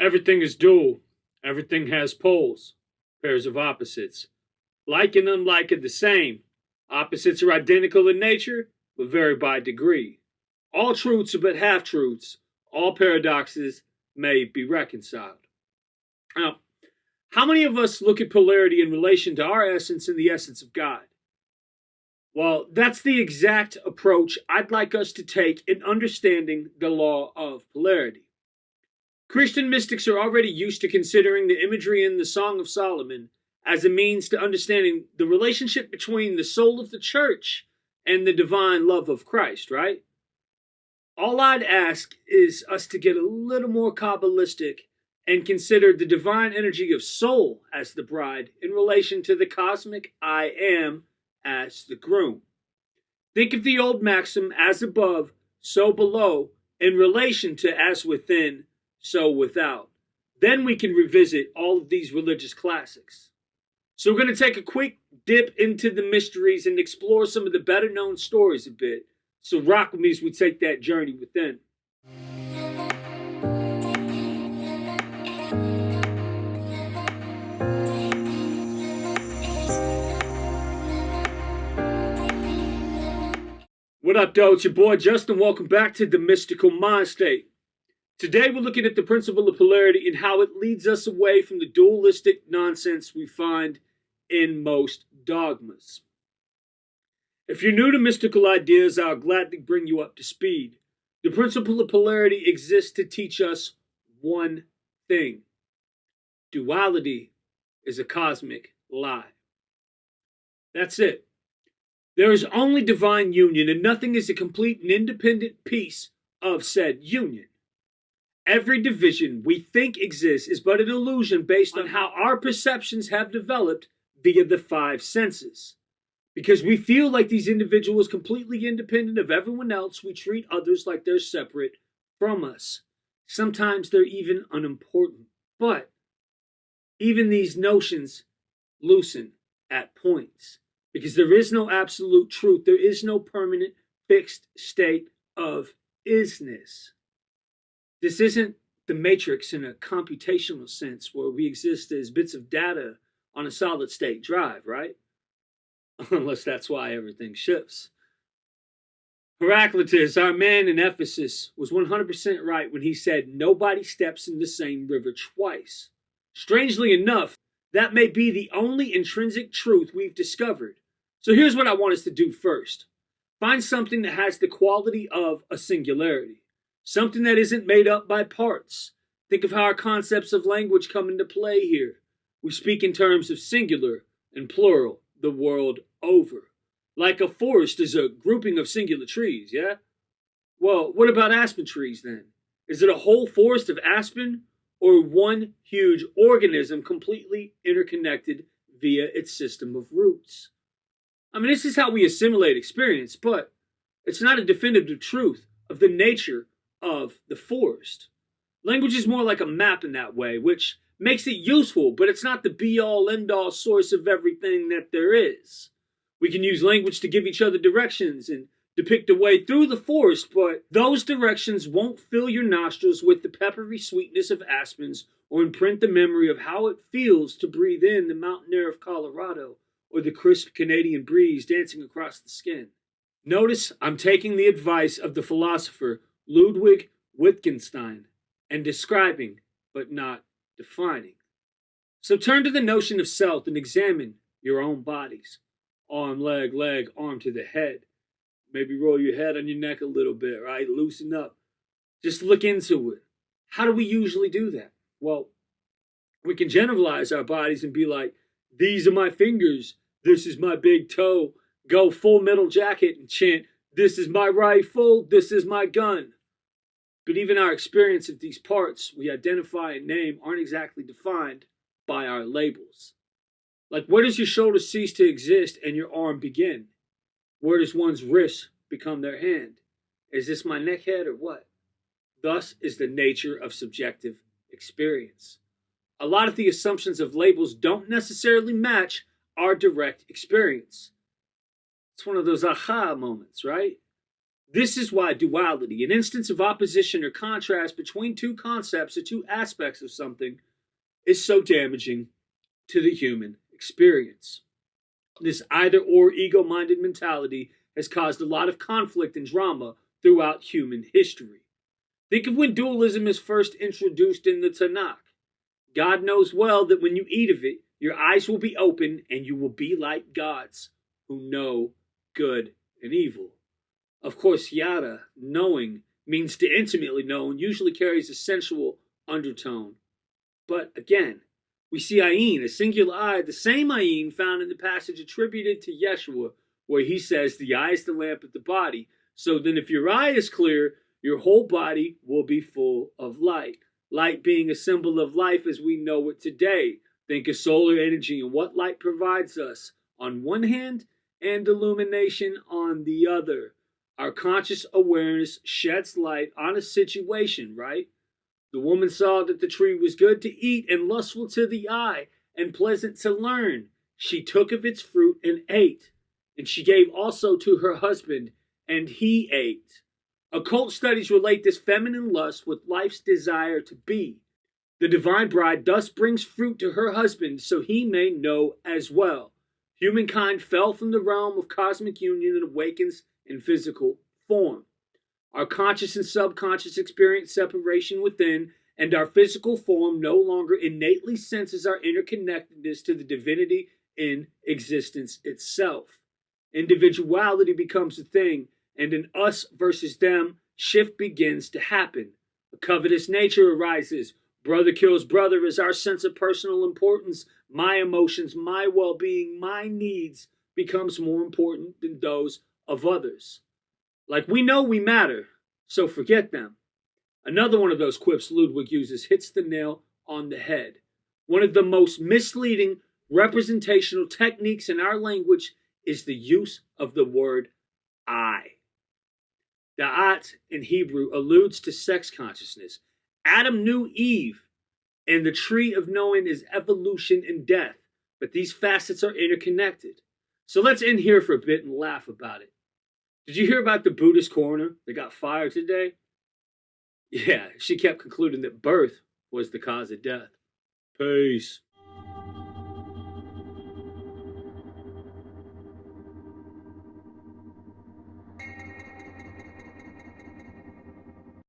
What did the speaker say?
Everything is dual. Everything has poles, pairs of opposites. Like and unlike are the same. Opposites are identical in nature, but vary by degree. All truths are but half truths. All paradoxes may be reconciled. Now, how many of us look at polarity in relation to our essence and the essence of God? Well, that's the exact approach I'd like us to take in understanding the law of polarity. Christian mystics are already used to considering the imagery in the Song of Solomon as a means to understanding the relationship between the soul of the church and the divine love of Christ, right? All I'd ask is us to get a little more Kabbalistic and consider the divine energy of soul as the bride in relation to the cosmic I am as the groom. Think of the old maxim, as above, so below, in relation to as within, so without. Then we can revisit all of these religious classics. So we're going to take a quick dip into the mysteries and explore some of the better known stories a bit. So rock with me as we take that journey within. What up, though? It's your boy Justin. Welcome back to the Mystical Mind State. Today we're looking at the principle of polarity and how it leads us away from the dualistic nonsense we find in most dogmas. If you're new to mystical ideas, I'll gladly bring you up to speed. The principle of polarity exists to teach us one thing. Duality is a cosmic lie. That's it. There is only divine union, and nothing is a complete and independent piece of said union. Every division we think exists is but an illusion based on how our perceptions have developed via the five senses. Because we feel like these individuals completely independent of everyone else, we treat others like they're separate from us. Sometimes they're even unimportant. But even these notions loosen at points. Because there is no absolute truth. There is no permanent, fixed state of isness. This isn't the matrix in a computational sense where we exist as bits of data on a solid state drive, right? Unless that's why everything shifts. Heraclitus, our man in Ephesus, was 100% right when he said nobody steps in the same river twice. Strangely enough, that may be the only intrinsic truth we've discovered. So here's what I want us to do first. Find something that has the quality of a singularity. Something that isn't made up by parts. Think of how our concepts of language come into play here. We speak in terms of singular and plural the world over. Like a forest is a grouping of singular trees, yeah? Well, what about aspen trees then? Is it a whole forest of aspen or one huge organism completely interconnected via its system of roots? I mean, this is how we assimilate experience, but it's not a definitive truth of the nature of the forest. Language is more like a map in that way, which makes it useful, but it's not the be-all, end-all source of everything that there is. We can use language to give each other directions and depict a way through the forest, but those directions won't fill your nostrils with the peppery sweetness of aspens or imprint the memory of how it feels to breathe in the mountain air of Colorado or the crisp Canadian breeze dancing across the skin. Notice I'm taking the advice of the philosopher Ludwig Wittgenstein and describing, but not defining. So turn to the notion of self and examine your own bodies. Arm, leg, arm to the head. Maybe roll your head on your neck a little bit, right? Loosen up. Just look into it. How do we usually do that? Well, we can generalize our bodies and be like, these are my fingers. This is my big toe. Go full metal jacket and chant, this is my rifle. This is my gun. But even our experience of these parts we identify and name aren't exactly defined by our labels. Like, where does your shoulder cease to exist and your arm begin? Where does one's wrist become their hand? Is this my neck head or what? Thus is the nature of subjective experience. A lot of the assumptions of labels don't necessarily match our direct experience. It's one of those aha moments, right? This is why duality, an instance of opposition or contrast between two concepts or two aspects of something, is so damaging to the human experience. This either or ego minded mentality has caused a lot of conflict and drama throughout human history. Think of when dualism is first introduced in the Tanakh. God knows well that when you eat of it, your eyes will be open and you will be like gods who know good and evil. Of course, yada, knowing, means to intimately know and usually carries a sensual undertone. But again, we see ayin, a singular eye, the same ayin found in the passage attributed to Yeshua, where he says, the eye is the lamp of the body. So then if your eye is clear, your whole body will be full of light. Light being a symbol of life as we know it today. Think of solar energy and what light provides us on one hand and illumination on the other. Our conscious awareness sheds light on a situation, right? The woman saw that the tree was good to eat and lustful to the eye and pleasant to learn. She took of its fruit and ate. And she gave also to her husband, and he ate. Occult studies relate this feminine lust with life's desire to be. The divine bride thus brings fruit to her husband so he may know as well. Humankind fell from the realm of cosmic union and awakens in physical form. Our conscious and subconscious experience separation within, and our physical form no longer innately senses our interconnectedness to the divinity in existence itself. Individuality becomes a thing, and an us versus them shift begins to happen. A covetous nature arises. Brother kills brother as our sense of personal importance, my emotions, my well-being, my needs becomes more important than those of others. Like we know we matter, so forget them. Another one of those quips Ludwig uses hits the nail on the head. One of the most misleading representational techniques in our language is the use of the word I. Da'at in Hebrew alludes to sex consciousness. Adam knew Eve, and the tree of knowing is evolution and death, but these facets are interconnected. So let's end here for a bit and laugh about it. Did you hear about the Buddhist coroner that got fired today? Yeah, she kept concluding that birth was the cause of death. Peace.